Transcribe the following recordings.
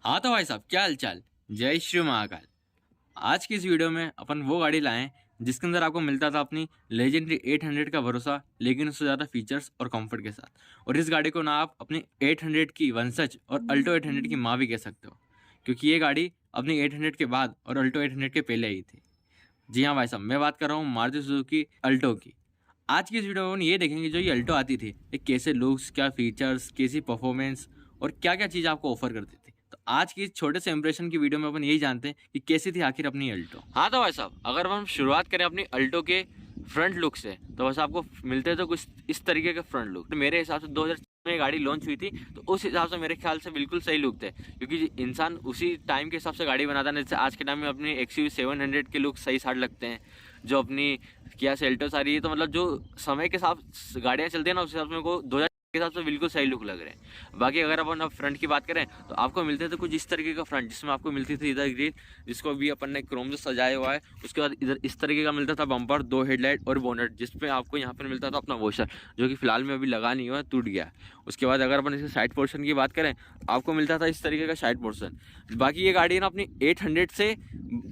हाँ तो भाई साहब, क्या हाल चाल। जय श्री महाकाल। आज की इस वीडियो में अपन वो गाड़ी लाए हैं जिसके अंदर आपको मिलता था अपनी लेजेंडरी 800 का भरोसा, लेकिन उससे ज़्यादा फीचर्स और कंफर्ट के साथ। और इस गाड़ी को ना आप अपनी 800 की वंशज और अल्टो 800 की माँ भी कह सकते हो, क्योंकि ये गाड़ी अपनी 800 के बाद और अल्टो 800 के पहले आई थी। जी हाँ भाई साहब, मैं बात कर रहा हूँ मारुति सुजुकी अल्टो की। आज की इस वीडियो में अपन ये देखेंगे जो ये अल्टो आती थी ये कैसे लुक्स, क्या फीचर्स, कैसी परफॉर्मेंस और क्या क्या चीज़ आपको ऑफर करती थी। तो आज की इस छोटे से इंप्रेशन की वीडियो में अपन यही जानते हैं कि कैसी थी आखिर अपनी अल्टो। हाँ तो भाई साहब, अगर हम शुरुआत करें अपनी अल्टो के फ्रंट लुक से, तो बस आपको मिलते हैं तो कुछ इस तरीके के फ्रंट लुक। तो मेरे हिसाब से 2000 में गाड़ी लॉन्च हुई थी, तो उस हिसाब से मेरे ख्याल से बिल्कुल सही लुक थे, क्योंकि इंसान उसी टाइम के हिसाब से गाड़ी बनाता है। जैसे आज के टाइम में अपनी XUV 700 के लुक सही साठ लगते हैं, जो अपनी किया सेल्टोस आ रही है, तो मतलब जो समय के साथ गाड़ियाँ चलती है ना, उस हिसाब से मेरे को 2000 के हिसाब से बिल्कुल सही लुक लग रहे हैं। बाकी अगर अपन अब फ्रंट की बात करें तो आपको मिलते थे कुछ इस तरीके का फ्रंट, जिसमें आपको मिलती थी इधर ग्रिल, जिसको भी अपन ने क्रोम से सजाया हुआ है। उसके बाद इधर इस तरीके का मिलता था बम्पर, 2 हेडलाइट और बोनट, जिसपे आपको यहाँ पर मिलता था अपना वॉशर, जो कि फिलहाल में अभी लगा नहीं हुआ, टूट गया। उसके बाद अगर अपन इसके साइड पोर्शन की बात करें, आपको मिलता था इस तरीके का साइड पोर्शन। बाकी ये गाड़ी ना अपनी 800 से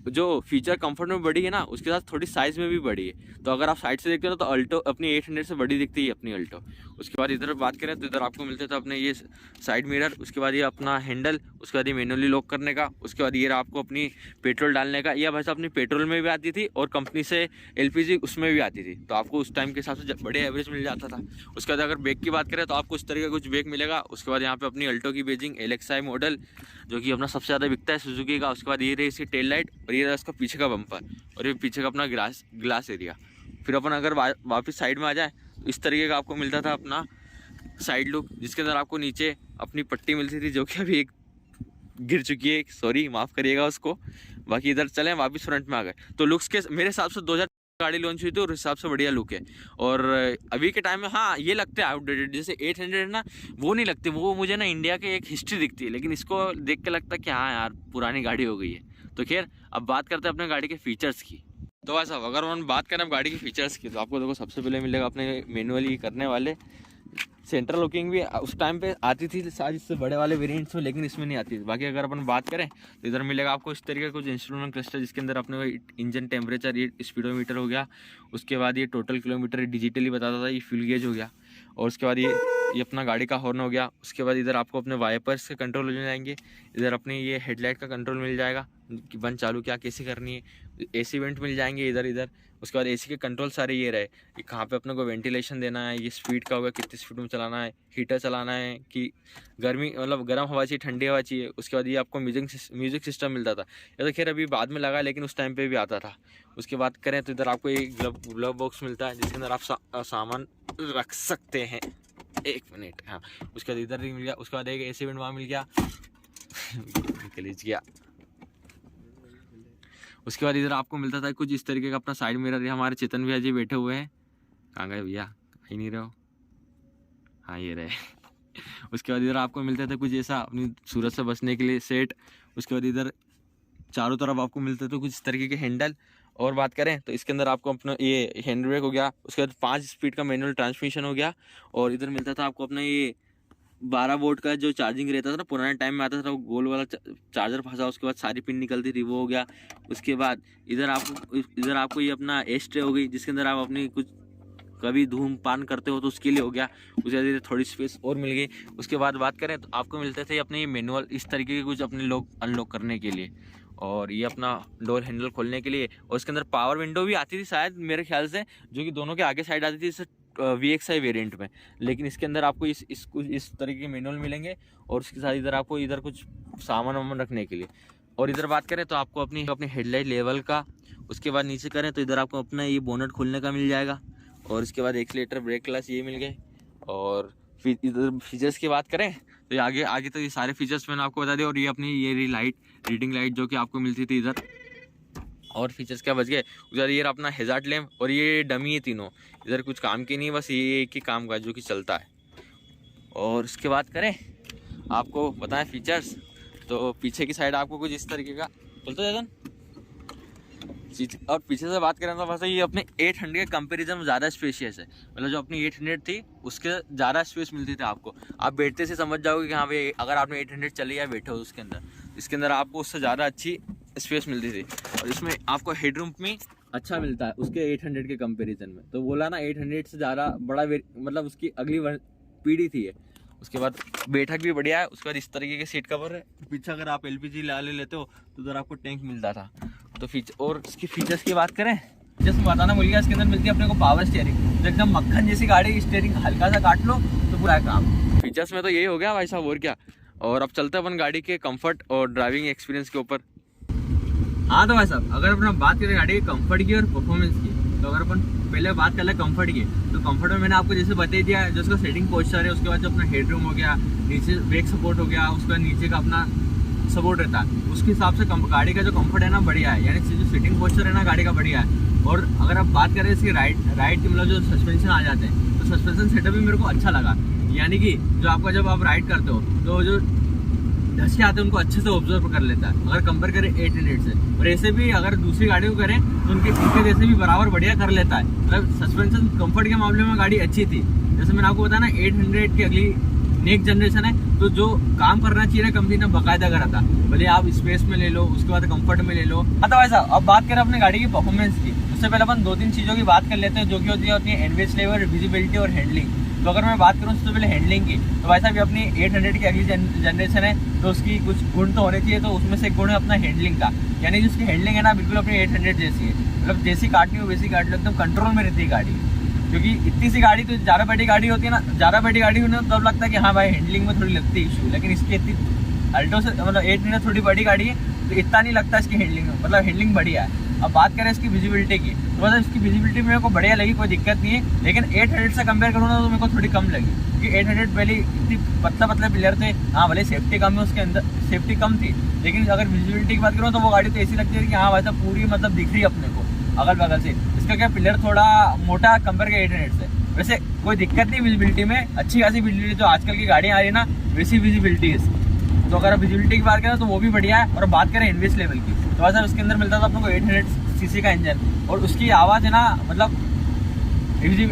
जो फीचर कंफर्ट में बढ़ी है ना, उसके साथ थोड़ी साइज़ में भी बढ़ी है। तो अगर आप साइड से देखते हो तो अल्टो अपनी 800 से बड़ी दिखती है अपनी अल्टो। उसके बाद इधर बात करें तो इधर आपको मिलते थे अपने ये साइड मिरर, उसके बाद ये अपना हैंडल, उसके बाद ये मैनुअली लॉक करने का, उसके बाद ये आपको अपनी पेट्रोल डालने का। यह वैसे अपनी पेट्रोल में भी आती थी और कंपनी से LPG उसमें भी आती थी, तो आपको उस टाइम के हिसाब से बड़े एवरेज मिल जाता था। उसके बाद अगर बैग की बात करें तो आपको इस तरीके का कुछ बैग मिलेगा। उसके बाद यहाँ पे अपनी अल्टो की बेजिंग LXi मॉडल, जो कि अपना सबसे ज़्यादा बिकता है सुजुकी का। उसके बाद ये रही इसकी टेल लाइट, और ये रहा इसका पीछे का बम्पर, और ये पीछे का अपना ग्लास एरिया। फिर अपन अगर वापस साइड में आ जाए तो इस तरीके का आपको मिलता था अपना साइड लुक, जिसके अंदर आपको नीचे अपनी पट्टी मिलती थी, जो कि अभी एक गिर चुकी है, सॉरी माफ़ करिएगा उसको। बाकी इधर चलें, वापस फ्रंट में आ गए तो लुक्स के मेरे हिसाब से 2000 गाड़ी लॉन्च हुई थी और हिसाब से बढ़िया लुक है। और अभी के टाइम में हाँ ये लगते हैं आउटडेटेड, जैसे 800 ना वो नहीं लगते, वो मुझे ना इंडिया के एक हिस्ट्री दिखती है, लेकिन इसको देख के लगता है कि हाँ यार पुरानी गाड़ी हो गई है। तो खैर अब बात करते हैं अपने गाड़ी के फीचर्स की। तो ऐसा अगर हम बात करें अब गाड़ी की फीचर्स की, तो आपको देखो सबसे पहले मिलेगा अपने मैनुअली करने वाले सेंट्रल लॉकिंग। भी उस टाइम पे आती थी शायद इससे बड़े वाले वेरिएंट्स में, लेकिन इसमें नहीं आती थी। बाकी अगर अपन बात करें तो इधर मिलेगा आपको इस तरीके का कुछ इंस्ट्रूमेंट क्लस्टर, जिसके अंदर अपने इंजन टेम्परेचर, ये स्पीडोमीटर हो गया। उसके बाद ये टोटल किलोमीटर डिजिटली बताता था, ये फ्यूल गेज हो गया। और उसके बाद ये अपना गाड़ी का हॉर्न हो गया। उसके बाद इधर आपको अपने वाइपर्स के कंट्रोल मिल जाएंगे। इधर अपनी ये हेडलाइट का कंट्रोल मिल जाएगा कि बंद चालू क्या कैसे करनी है। AC वेंट मिल जाएंगे इधर इधर। उसके बाद AC के कंट्रोल सारे ये रहे कि कहाँ पे अपने को वेंटिलेशन देना है, ये स्पीड का होगा, कितनी स्पीड में चलाना है, हीटर चलाना है कि गर्मी मतलब गर्म हवा चाहिए, ठंडी हवा चाहिए। उसके बाद ये आपको म्यूजिक सिस्टम मिलता था। ये तो खैर अभी बाद में लगा, लेकिन उस टाइम पे भी आता था। उसके बाद करें तो इधर आपको एक ग्लव बॉक्स मिलता है, जिसके अंदर आप सामान रख सकते हैं। एक मिनट, हाँ। उसके बाद इधर मिल गया। उसके बाद एक AC वेंट वहाँ मिल गया गया। उसके बाद इधर आपको मिलता था कुछ इस तरीके का अपना साइड मिरर। हमारे चेतन भैया जी बैठे हुए हैं, कहाँ गए भैया, कहीं नहीं रहो, हाँ ये रहे उसके बाद इधर आपको मिलता था कुछ ऐसा अपनी सूरज से बचने के लिए सेट। उसके बाद इधर चारों तरफ आपको मिलते थे कुछ इस तरीके के हैंडल। और बात करें तो इसके अंदर आपको अपना ये हैंड ब्रेक हो गया। उसके बाद 5 स्पीड का मैनुअल ट्रांसमिशन हो गया। और इधर मिलता था आपको अपना ये 12 वोल्ट का जो चार्जिंग रहता था ना, पुराने टाइम में आता था वो गोल वाला चार्जर फंसा, उसके बाद सारी पिन निकलती थी, वो हो गया। उसके बाद इधर आपको ये अपना एस्ट्रे हो गई, जिसके अंदर आप अपनी कुछ कभी धूमपान करते हो तो उसके लिए हो गया। उसके बाद थोड़ी स्पेस और मिल गई। उसके बाद बात करें तो आपको मिलते थे अपने ये मैनुअल इस तरीके के कुछ अपने लॉक अनलॉक करने के लिए, और ये अपना डोर हैंडल खोलने के लिए। और इसके अंदर पावर विंडो भी आती थी शायद मेरे ख्याल से, जो कि दोनों के आगे साइड आती थी, जैसे VXI वेरिएंट में। लेकिन इसके अंदर आपको इस तरीके के मैनुअल मिलेंगे। और उसके साथ इधर आपको इधर कुछ सामान वामान रखने के लिए। और इधर बात करें तो आपको अपनी हेडलाइट लेवल का। उसके बाद नीचे करें तो इधर आपको अपना ये बोनट खोलने का मिल जाएगा। और इसके बाद एक्सीलेटर, ब्रेक क्लच ये मिल गए। और फिर इधर फीचर्स की बात करें तो आगे आगे तो ये सारे फीचर्स मैंने आपको बता दिया। और ये अपनी ये रीडिंग लाइट जो कि आपको मिलती थी इधर। और फीचर्स क्या बच गए, उधर ये अपना हैजार्ड लैम्प, और ये डमी है तीनों, इधर कुछ काम की नहीं, बस ये एक ही काम का जो कि चलता है। और इसके बाद करें आपको बताएं फीचर्स, तो पीछे की साइड आपको कुछ इस तरीके का चलता है। और पीछे से बात करें तो वैसे ये अपने 800 के कंपैरिजन में ज़्यादा स्पेशियस है। मतलब जो अपनी 800 थी उसके ज़्यादा स्पेस मिलती थी आपको। आप बैठते से समझ जाओगे कि हाँ भाई अगर आपने 800 चली या बैठे हो उसके अंदर। इसके अंदर आपको उससे ज़्यादा अच्छी स्पेस मिलती थी और इसमें आपको हेडरूम भी अच्छा मिलता है उसके 800 के कंपैरिजन में। तो बोला ना 800 से ज़्यादा बड़ा मतलब उसकी अगली पीढ़ी थी है। उसके बाद बैठक भी बढ़िया है। उसके बाद इस तरीके के सीट कवर है। पीछे अगर आप LPG ले लेते हो तो उधर आपको टैंक मिलता था। तो फीचर और इसकी फीचर्स की बात करें, जैसे बताना भूल गया, इसके अंदर मिलती है अपने को पावर स्टीयरिंग। तो एकदम मक्खन जैसी गाड़ी, स्टीयरिंग हल्का सा काट लो तो पूरा काम। फीचर्स में तो यही हो गया भाई साहब, और क्या। और अब चलते हैं अपन गाड़ी के कंफर्ट और ड्राइविंग एक्सपीरियंस के ऊपर। हाँ तो भाई साहब, अगर अपन बात करें गाड़ी के कंफर्ट की और परफॉर्मेंस की, तो अगर अपन पहले बात कर ले कंफर्ट की, तो कंफर्ट में मैंने आपको जैसे बता दिया जो उसका सेटिंग पोस्चर है, उसके बाद जो अपना हेडरूम हो गया, नीचे ब्रेक सपोर्ट हो गया, उसका नीचे का अपना सपोर्ट रहता है, उसके हिसाब से गाड़ी का जो कंफर्ट है ना बढ़िया है, यानी जो सीटिंग पोस्चर है ना गाड़ी का बढ़िया है। और अगर आप बात करें इसकी राइड की, मतलब जो सस्पेंशन आ जाते हैं, तो सस्पेंशन सेटअप भी मेरे को अच्छा लगा। यानी कि जो आपका जब आप राइड करते हो तो जो धक्के आते हैं उनको अच्छे से ऑब्जर्व कर लेता है, अगर कंपेयर करें 800 से। और ऐसे भी अगर दूसरी गाड़ी को करें तो उनके जैसे भी बराबर बढ़िया कर लेता है। मतलब सस्पेंशन कंफर्ट के मामले में गाड़ी अच्छी थी। जैसे मैंने आपको बताया ना 800 की अगली नेक्स्ट जनरेशन है, तो जो काम करना चाहिए ना कंपनी ने बाकायदा करा था। भले आप स्पेस में ले लो, उसके बाद कंफर्ट में ले लो। हाँ तो वैसा अब बात करें अपनी गाड़ी की परफॉर्मेंस की, उससे पहले अपन 2-3 चीज़ों की बात कर लेते हैं जो कि होती है एनवेज लेवल, विजिबिलिटी और हैंडलिंग। तो अगर मैं बात करूँ सबसे पहले हैंडलिंग की, तो भाई साहब अपनी 800 की अगली जनरेशन है, तो उसकी कुछ गुण तो होने चाहिए। तो उसमें से एक गुण है अपना हैंडलिंग का, यानी जिसकी हैंडलिंग है ना बिल्कुल अपनी 800 जैसी है। मतलब जैसी काटनी हो वैसी काट लो, एकदम कंट्रोल में रहती है गाड़ी। क्योंकि इतनी सी गाड़ी तो ज़्यादा बड़ी गाड़ी होती है ना, ज़्यादा बड़ी गाड़ी होने तो तब लगता है कि हाँ भाई हैंडलिंग में थोड़ी लगती है इशू, लेकिन इसकी इतनी अल्टो से मतलब 800 थोड़ी बड़ी गाड़ी है तो इतना नहीं लगता इसकी हैंडलिंग में, मतलब हैंडलिंग बढ़िया है। अब बात करें इसकी विजिबिलिटी की, तो मतलब इसकी विजिबिलिटी मेरे को बढ़िया लगी, कोई दिक्कत नहीं है। लेकिन 800 से कंपेयर करूँ ना तो मेरे को थोड़ी कम लगी, क्योंकि 800 पहले इतनी पतला पिलर थे। हाँ भले सेफ्टी कम है, उसके अंदर सेफ्टी कम थी, लेकिन अगर विजिबिलिटी की बात करूँ तो वो गाड़ी तो ऐसी लगती है कि हाँ भाई साहब पूरी मतलब दिख रही है अपने को अगल बगल से। इसका क्या पिलर थोड़ा मोटा कंपेयर के 800 से। वैसे कोई दिक्कत नहीं विजिबिलिटी में, अच्छी खासी विजिबिलिटी जो आजकल की गाड़ियाँ आ रही है ना वैसी विजिबिलिटी है इसकी। तो अगर विजिबिलिटी की बात करें तो वो भी बढ़िया है। और बात करें एनवीएस लेवल की, तो वैसे उसके अंदर मिलता था अपने को 800 सीसी का इंजन, और उसकी आवाज़ है ना मतलब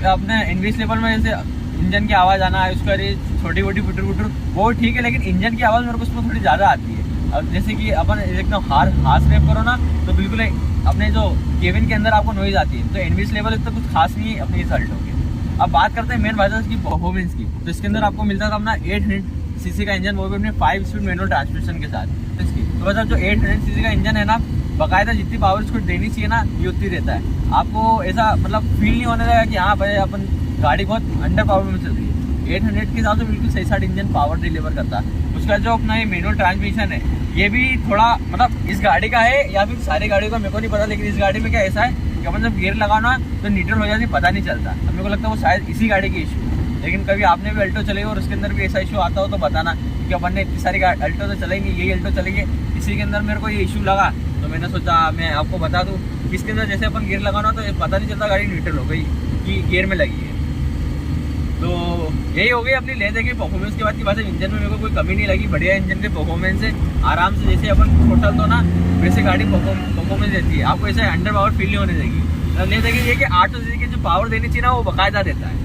अपने एनवीएस लेवल में जैसे इंजन की आवाज़ आना है, उसका छोटी मोटी फुटर वो ठीक है, लेकिन इंजन की आवाज़ मेरे को उसमें थोड़ी ज़्यादा आती है। अब जैसे कि अपन एकदम हाथ रैप करो ना तो बिल्कुल अपने जो केबिन के अंदर आपको नॉइज आती है। तो एनवीएस लेवल इतना कुछ खास नहीं है अपनी इस अल्टो के। अब बात करते हैं मेन वजह की परफॉर्मेंस की, तो इसके अंदर आपको मिलता था अपना 800 सीसी का इंजन, वो भी अपने 5 स्पीड मैनुअल ट्रांसमिशन के साथ। तो इसकी तो मतलब जो 800 सीसी का इंजन है ना, बाकायदा जितनी पावर इसको देनी चाहिए ना ये उतनी देता है। आपको ऐसा मतलब फील नहीं होने लगा कि हाँ भाई अपन गाड़ी बहुत अंडर पावर में चल रही है। 800 के हिसाब से बिल्कुल सही साइड इंजन पावर डिलीवर करता है। उसका जो अपना ये मैनुअल ट्रांसमिशन है ये भी थोड़ा मतलब इस गाड़ी का है या फिर सारी गाड़ियों का मेरे को नहीं पता, लेकिन इस गाड़ी में क्या ऐसा है कि अपन जब गियर लगाना तो न्यूट्रल हो जाती पता नहीं चलता। अब मेरे को लगता है वो शायद इसी गाड़ी की इशू, लेकिन कभी आपने भी अल्टो चलेगी और उसके अंदर भी ऐसा इशू आता हो तो बताना, क्योंकि अपन ने इतनी सारी अल्टो तो चलेंगे, यही अल्टो चलेंगे, इसी के अंदर मेरे को ये इशू लगा तो मैंने सोचा मैं आपको बता दूँ। इसके अंदर जैसे अपन गियर लगाना तो पता नहीं चलता गाड़ी न्यूट्रल हो गई कि गियर में लगी है। तो यही हो गई अपनी ले देखी परफॉर्मेंस के बाद की बात है। इंजन में मेरे को कोई कमी नहीं लगी, बढ़िया इंजन के परफॉर्मेंस है, आराम से जैसे अपन टोटल तो ना वैसे गाड़ी परफॉर्मेंस देती है, आपको ऐसा अंडर पावर फील नहीं होने देगी। ले देखिए ये कि 800 सीसी की जो पावर देनी चाहिए ना वो बाकायदा देता है,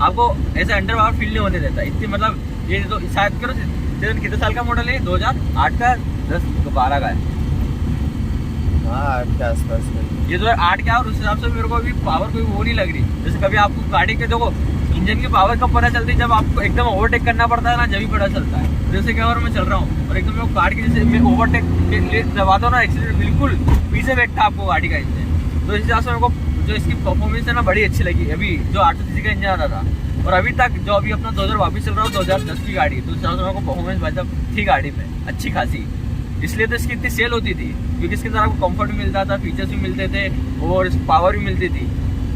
आपको ऐसा अंडर पावर फील नहीं होने देता इतनी। मतलब ये तो शायद करो कितने साल का मॉडल है, 2008 का 10-12 का है, हाँ 8 के आसपास में ये 2008 का। और उस हिसाब से मेरे को अभी पावर कोई वो नहीं लग रही। जैसे कभी आपको गाड़ी के देखो इंजन की पावर कब पता चलती है, जब आपको एकदम ओवरटेक करना पड़ता है ना, जब भी पता चलता है। जैसे क्या और मैं चल रहा हूँ और एकदम मैं कार के जैसे मैं ओवरटेक दबाता हूँ ना, एक्सीडेंट बिल्कुल पीछे बैठता आपको गाड़ी का इंजन। तो इस हिसाब से मेरे को जो इसकी परफॉर्मेंस है ना बड़ी अच्छी लगी। अभी जो 800 सीसी का इंजन आता था और अभी तक जो अभी अपना 2022 चल रहा है 2010 की गाड़ी, तो उस हिसाब से मेरे को परफॉर्मेंस भाई साहब थी गाड़ी में अच्छी खासी, इसलिए तो इसकी इतनी सेल होती थी, क्योंकि इसके अंदर आपको कंफर्ट भी मिलता था, फीचर्स भी मिलते थे और पावर भी मिलती थी।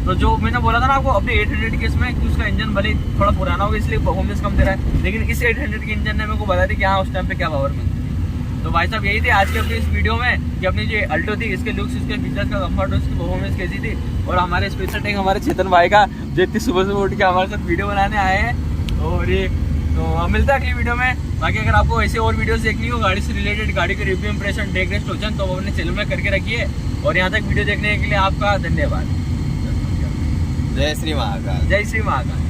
तो जो मैंने बोला था ना आपको अपने 800 के इसमें कि उसका इंजन भले थोड़ा पुराना होगा इसलिए परफॉर्मेंस कम दे रहा है, लेकिन इस 800 के इंजन ने मेरे को बता दी कि हाँ उस टाइम पे क्या पावर मिलती थी। तो भाई साहब यही थे आज के अपनी इस वीडियो में कि अपनी जो अल्टो थी इसके लुक्स, इसके फीचर्स का कंफर्ट और इसकी परफॉर्मेंस कैसी थी। और हमारे स्पेशल टैग हमारे चेतन भाई का जो इतनी सुबह उठ के हमारे साथ वीडियो बनाने आए हैं। और ये तो मिलता है अगली वीडियो में। बाकी अगर आपको ऐसे और वीडियोस देखनी हो गाड़ी से रिलेटेड, गाड़ी के रिव्यू, इंप्रेशन, टेक रेस्ट ओजन, तो अपने चैनल में करके रखिए। और यहाँ तक वीडियो देखने के लिए आपका धन्यवाद। जय श्री महाकाल। जय श्री महाकाल।